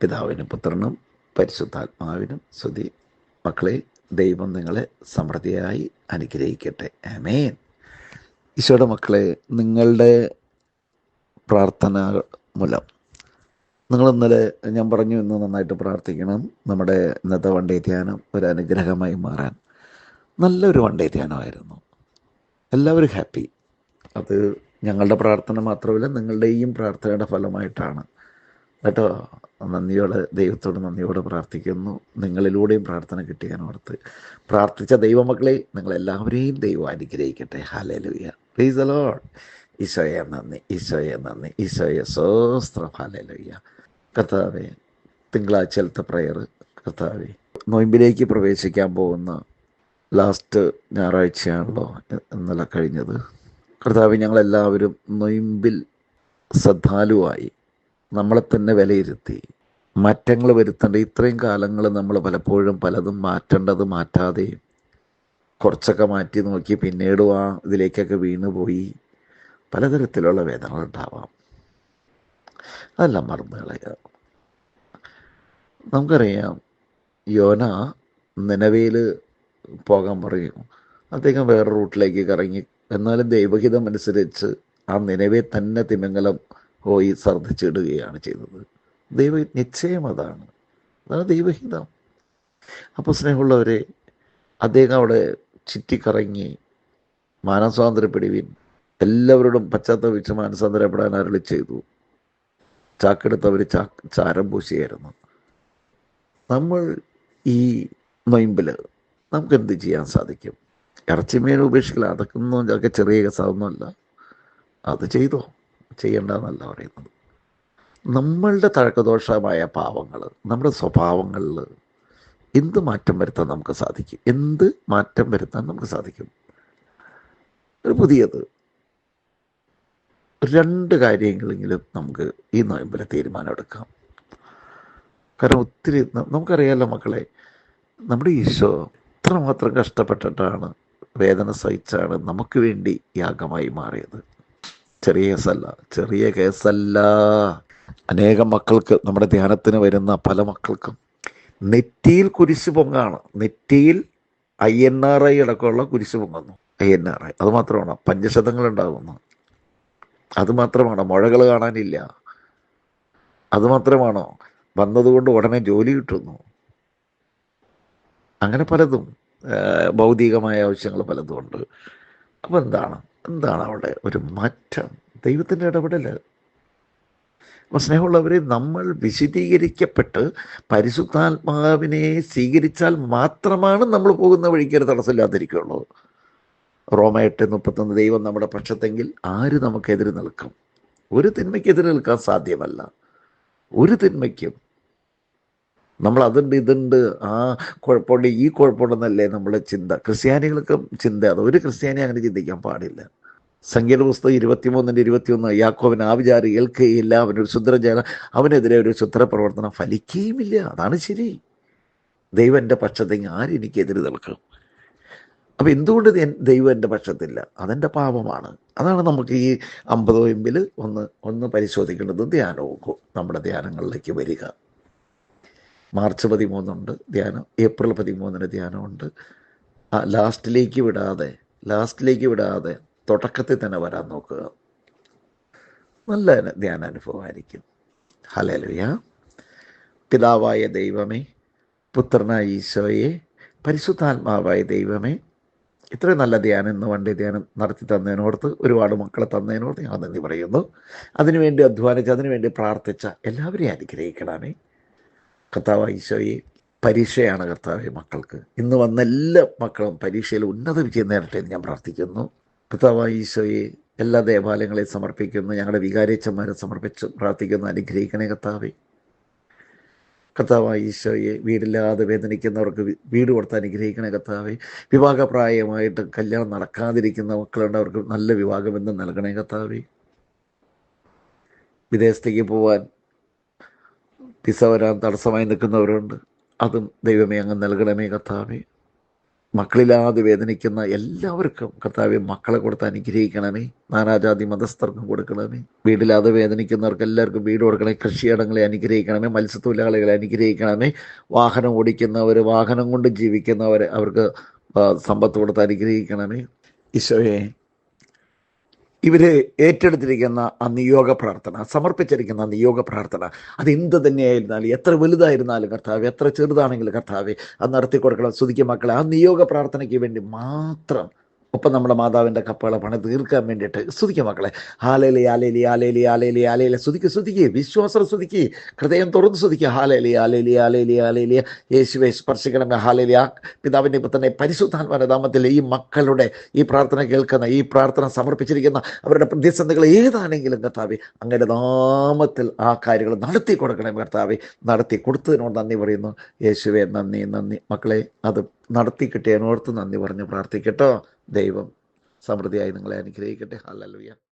പിതാവിനും പുത്രനും പരിശുദ്ധാത്മാവിനും സ്തുതി. മക്കളെ, ദൈവം നിങ്ങളെ സമൃദ്ധിയായി അനുഗ്രഹിക്കട്ടെ. ആമേൻ. ഈശോയുടെ മക്കളെ, നിങ്ങളുടെ പ്രാർത്ഥന മൂലം നിങ്ങൾ ഇന്നലെ ഞാൻ പറഞ്ഞു, ഇന്ന് നന്നായിട്ട് പ്രാർത്ഥിക്കണം. നമ്മുടെ ഇന്നത്തെ വൺ ഡേ ധ്യാനം ഒരു അനുഗ്രഹമായി മാറാൻ നല്ലൊരു വൺ ഡേ ധ്യാനമായിരുന്നു. എല്ലാവരും ഹാപ്പി. അത് ഞങ്ങളുടെ പ്രാർത്ഥന മാത്രമല്ല, നിങ്ങളുടെയും പ്രാർത്ഥനയുടെ ഫലമായിട്ടാണ് കേട്ടോ. ദൈവത്തോട് നന്ദിയോടെ പ്രാർത്ഥിക്കുന്നു. നിങ്ങളിലൂടെയും പ്രാർത്ഥന കിട്ടിയാനോർത്ത് പ്രാർത്ഥിച്ച ദൈവമക്കളെ നിങ്ങളെല്ലാവരെയും ദൈവം അനുഗ്രഹിക്കട്ടെ. Hallelujah, praise the Lord. ഈശോയെ നന്ദി, ഈശോയെ നന്ദി, ഈശോയെ സ്തോത്രം. ഹല്ലേലൂയ. കർത്താവേ, തിങ്കളാഴ്ചത്തെ പ്രയർ കർത്താവേ, നൊയമ്പിലേക്ക് പ്രവേശിക്കാൻ പോകുന്ന ലാസ്റ്റ് ഞായറാഴ്ചയാണല്ലോ ഇന്നലെ കഴിഞ്ഞത്. കർത്താവേ, ഞങ്ങളെല്ലാവരും നൊയമ്പിൽ ശ്രദ്ധാലുവായി നമ്മളെ തന്നെ വിലയിരുത്തി മാറ്റങ്ങൾ വരുത്തേണ്ട. ഇത്രയും കാലങ്ങൾ നമ്മൾ പലപ്പോഴും പലതും മാറ്റേണ്ടത് മാറ്റാതെയും കുറച്ചൊക്കെ മാറ്റി നോക്കി പിന്നീടും ഇതിലേക്കൊക്കെ വീണുപോയി പലതരത്തിലുള്ള വേദനകൾ ഉണ്ടാവാം. അതെല്ലാം മറന്നു കളയുക. നമുക്കറിയാം, യോന നിനവയിൽ പോകാൻ പറയും. അദ്ദേഹം വേറെ റൂട്ടിലേക്ക് കറങ്ങി. എന്നാലും ദൈവഹിതം അനുസരിച്ച് ആ നിനവെ തന്നെ തിമിംഗലം പോയി ഛർദ്ദിച്ചിടുകയാണ് ചെയ്തത്. നിശ്ചയം അതാണ് ദൈവഹിതം. അപ്പോൾ സ്നേഹമുള്ളവരെ, അദ്ദേഹം അവിടെ ചുറ്റിക്കറങ്ങി മാനസാന്തരപ്പെടുവിൻ, എല്ലാവരോടും പശ്ചാത്തപിച്ച് മാനസാന്തരപ്പെടാൻ അരുളി ചെയ്തു. ചാക്കെടുത്തവർ ചാരം പൂശിയായിരുന്നു. നമ്മൾ ഈ നൊയമ്പിൽ നമുക്ക് എന്ത് ചെയ്യാൻ സാധിക്കും? ഇറച്ചിമീൻ ഉപേക്ഷിക്കില്ല. അതൊക്കെ ചെറിയ കേസാവുന്നല്ല. അത് ചെയ്തോ, ചെയ്യണ്ടെന്നല്ല പറയുന്നത്. നമ്മളുടെ തഴക്കദോഷമായ പാവങ്ങൾ, നമ്മുടെ സ്വഭാവങ്ങളിൽ എന്ത് മാറ്റം വരുത്താൻ നമുക്ക് സാധിക്കും? എന്ത് മാറ്റം വരുത്താൻ നമുക്ക് സാധിക്കും? ഒരു പുതിയത് 2 കാര്യങ്ങളെങ്കിലും നമുക്ക് ഈ നൊയമ്പിൽ തീരുമാനമെടുക്കാം. കാരണം ഒത്തിരി നമുക്കറിയാമല്ലോ മക്കളെ, നമ്മുടെ ഈശോ എത്രമാത്രം കഷ്ടപ്പെട്ടിട്ടാണ്, വേദന സഹിച്ചാണ് നമുക്ക് വേണ്ടി യാഗമായി മാറിയത്. ചെറിയ കേസല്ല. അനേകം മക്കൾക്ക്, നമ്മുടെ ധ്യാനത്തിന് വരുന്ന പല മക്കൾക്കും നെറ്റിയിൽ കുരിശ് പൊങ്ങാണ്. നെറ്റിയിൽ INRI അടക്കമുള്ള കുരിശ് പൊങ്ങുന്നു. INRI അത് മാത്രമാണോ? പഞ്ചശതങ്ങൾ ഉണ്ടാകുന്നു. അത് മാത്രമാണോ? മുഴകൾ കാണാനില്ല. അത് മാത്രമാണോ? വന്നതുകൊണ്ട് ഉടനെ ജോലി കിട്ടുന്നു. അങ്ങനെ പലതും, ഭൗതികമായ ആവശ്യങ്ങൾ പലതും ഉണ്ട്. അപ്പോൾ എന്താണ് അവിടെ ഒരു മാറ്റം? ദൈവത്തിൻ്റെ ഇടപെടൽ. അപ്പോൾ സ്നേഹമുള്ളവരെ, നമ്മൾ വിശദീകരിക്കപ്പെട്ട് പരിശുദ്ധാത്മാവിനെ സ്വീകരിച്ചാൽ മാത്രമാണ് നമ്മൾ പോകുന്ന വഴിക്ക് ഒരു തടസ്സമില്ലാതിരിക്കുള്ളൂ. റോമ 8:31 ദൈവം നമ്മുടെ പക്ഷത്തെങ്കിൽ ആര് നമുക്കെതിരെ നിൽക്കും? ഒരു തിന്മയ്ക്കെതിരെ നിൽക്കാൻ സാധ്യമല്ല. ഒരു തിന്മയ്ക്കും. നമ്മൾ ഇതുണ്ട്, കുഴപ്പമുണ്ട്, ഈ കുഴപ്പമുണ്ടെന്നല്ലേ നമ്മുടെ ചിന്ത. ക്രിസ്ത്യാനികൾക്കും ചിന്ത അത്. ഒരു ക്രിസ്ത്യാനി അങ്ങനെ ചിന്തിക്കാൻ പാടില്ല. സംഖ്യയുടെ പുസ്തകം 23:21 യാക്കോബിന് ആവിചാരി ഏൽക്കുകയില്ല, അവനൊരു ക്ഷുദ്രജന, അവനെതിരെ ഒരു ക്ഷുദ്രപ്രവർത്തനം ഫലിക്കുകയുമില്ല. അതാണ് ശരി. ദൈവം എൻ്റെ പക്ഷത്തെങ്കിൽ ആരെനിക്കെതിരെ നിൽക്കും? അപ്പം എന്തുകൊണ്ട് ദൈവം എൻ്റെ പക്ഷത്തില്ല? അതെൻ്റെ പാപമാണ്. അതാണ് നമുക്ക് ഈ 50 നൊയമ്പിൽ ഒന്ന് പരിശോധിക്കേണ്ടത്. ധ്യാനവും നമ്മുടെ ധ്യാനങ്ങളിലേക്ക് വരിക. മാർച്ച് 13 ധ്യാനം, ഏപ്രിൽ 13 ധ്യാനമുണ്ട്. ലാസ്റ്റിലേക്ക് വിടാതെ തുടക്കത്തിൽ തന്നെ വരാൻ നോക്കുക. നല്ല ധ്യാനാനുഭവമായിരിക്കും. ഹല്ലേലൂയ. പിതാവായ ദൈവമേ, പുത്രനായ ഈശോയെ, പരിശുദ്ധാത്മാവായ ദൈവമേ, ഇത്രയും നല്ല ധ്യാനം ഇന്ന് വണ്ടി ധ്യാനം നടത്തി തന്നതിനോർത്ത്, ഒരുപാട് മക്കളെ തന്നതിനോർത്ത് ഞാൻ നന്ദി പറയുന്നു. അതിനുവേണ്ടി അധ്വാനിച്ച് അതിനുവേണ്ടി പ്രാർത്ഥിച്ച എല്ലാവരെയും അനുഗ്രഹിക്കണമേ. കർത്താവായ ഈശോയെ, പരീക്ഷയാണ് കർത്താവെ മക്കൾക്ക്. ഇന്ന് വന്ന എല്ലാ മക്കളും പരീക്ഷയിൽ ഉന്നത വിജയം നേടട്ടെ എന്ന് ഞാൻ പ്രാർത്ഥിക്കുന്നു. കർത്താവായ ഈശോയെ, എല്ലാ ദേവാലയങ്ങളെയും സമർപ്പിക്കുന്നു. ഞങ്ങളുടെ വികാരിയച്ചന്മാരെ സമർപ്പിച്ച് പ്രാർത്ഥിക്കുന്നു. അനുഗ്രഹിക്കണേ കർത്താവെ. കർത്താവായ ഈശോയെ, വീടില്ലാതെ വേദനിക്കുന്നവർക്ക് വീട് കൊടുത്ത് അനുഗ്രഹിക്കണേ കർത്താവെ. വിവാഹപ്രായമായിട്ട് കല്യാണം നടക്കാതിരിക്കുന്ന മക്കളുണ്ട്, അവർക്ക് നല്ല വിവാഹബന്ധം നൽകണേ കർത്താവെ. വിദേശത്തേക്ക് പോവാൻ വിസ വരാൻ തടസ്സമായി നിൽക്കുന്നവരുണ്ട്, അതും ദൈവമേ അങ്ങ് നൽകണമേ കർത്താവെ. മക്കളില്ലാതെ വേദനിക്കുന്ന എല്ലാവർക്കും കർത്താവെ മക്കളെ കൊടുത്ത് അനുഗ്രഹിക്കണമേ. നാനാജാതി മതസ്ഥർക്കും കൊടുക്കണമേ. വീടില്ലാതെ വേദനിക്കുന്നവർക്ക് എല്ലാവർക്കും വീട് കൊടുക്കണമേ. കൃഷിയിടങ്ങളെ അനുഗ്രഹിക്കണമേ. മത്സ്യത്തൊഴിലാളികളെ അനുഗ്രഹിക്കണമേ. വാഹനം ഓടിക്കുന്നവർ, വാഹനം കൊണ്ട് ജീവിക്കുന്നവർ, അവർക്ക് സമ്പത്ത് കൊടുത്ത് അനുഗ്രഹിക്കണമേ. ഈശോയെ, ഇവരെ ഏറ്റെടുത്തിരിക്കുന്ന ആ നിയോഗ പ്രാർത്ഥന, സമർപ്പിച്ചിരിക്കുന്ന ആ നിയോഗ പ്രാർത്ഥന, അത് എന്ത് തന്നെയായിരുന്നാലും, എത്ര വലുതായിരുന്നാലും കർത്താവ്, എത്ര ചെറുതാണെങ്കിലും കർത്താവ് അത് നടത്തി കൊടുക്കണം. സ്തുതിക്കുക മക്കളെ, ആ നിയോഗ പ്രാർത്ഥനയ്ക്ക് വേണ്ടി മാത്രം, ഒപ്പം നമ്മുടെ മാതാവിൻ്റെ കപ്പകളെ പണി തീർക്കാൻ വേണ്ടിയിട്ട് സ്തുതിക്കുക മക്കളെ. ഹാലേലി ഹാലേലി ഹാലേലി ഹാലേലി ഹാലേലി. സ്തുതിക്കുക, വിശ്വാസം സ്തുതിക്കുക, ഹൃദയം തുറന്ന് സ്തുതിക്കുക. ഹാലേലി ഹാലേലി ഹാലേലി ഹാലേലി. യേശുവെ സ്പർശിക്കണമേ. ഹാലേലി. ആ പിതാവിൻ്റെ ഇപ്പം തന്നെ പരിശുദ്ധാത്മാവിന്റെ നാമത്തിൽ ഈ മക്കളുടെ ഈ പ്രാർത്ഥന കേൾക്കുന്ന, ഈ പ്രാർത്ഥന സമർപ്പിച്ചിരിക്കുന്ന അവരുടെ പ്രതിസന്ധികൾ ഏതാണെങ്കിലും കർത്താവെ, അങ്ങയുടെ നാമത്തിൽ ആ കാര്യങ്ങൾ നടത്തി കൊടുക്കണേ കർത്താവെ. നടത്തി കൊടുത്തതിനോട് നന്ദി പറയുന്നു യേശുവെ. നന്ദി നന്ദി മക്കളെ. അത് നടത്തി കിട്ടിയതിനോർത്ത് നന്ദി പറഞ്ഞ് പ്രാർത്ഥിക്കട്ടോ. ദൈവം സമൃദ്ധിയായി നിങ്ങളെ അനുഗ്രഹിക്കട്ടെ. ഹല്ലേലൂയ.